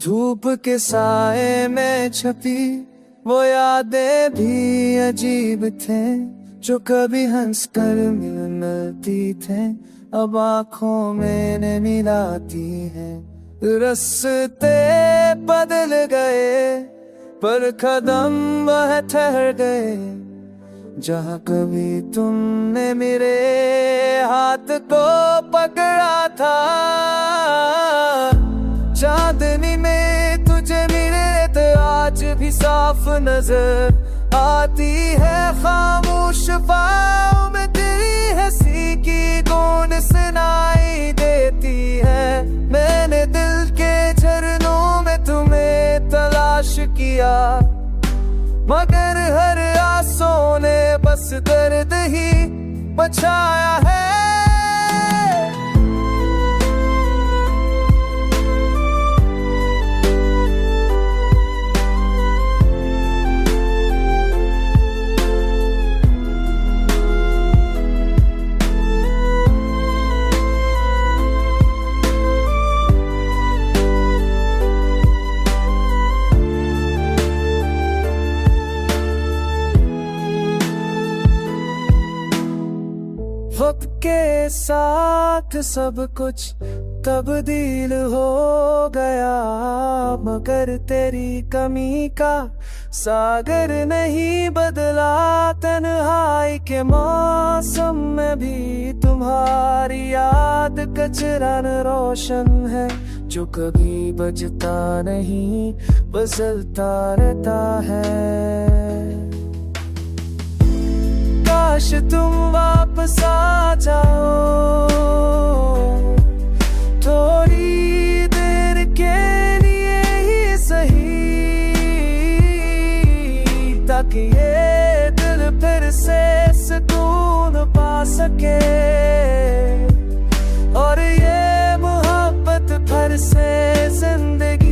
धूप के साए में छपी वो यादें भी अजीब थे, जो कभी हंस कर मिलती थे अब आँखों में न मिलाती हैं। रास्ते बदल गए पर कदम वह ठहर गए, जहाँ कभी तुमने मेरे हाथ को पकड़ा था। चांदनी में तुझे मिले तो आज भी साफ नजर आती है, खामोश ख्वाबों में तेरी हंसी की गूंज सुनाई देती है। मैंने दिल के झरनों में तुम्हें तलाश किया, मगर हर आंसू ने बस दर्द ही बचाया है। वक्त के साथ सब कुछ तब्दील हो गया, मगर तेरी कमी का सागर नहीं बदला। तन्हाई के मौसम में भी तुम्हारी याद का चिराग रोशन है, जो कभी बजता नहीं बदलता रहता है। काश तुम वापस आ जाओ थोड़ी देर के लिए ही सही, ताकि ये दिल फिर से सुकून पा सके और ये मोहब्बत फिर से जिंदगी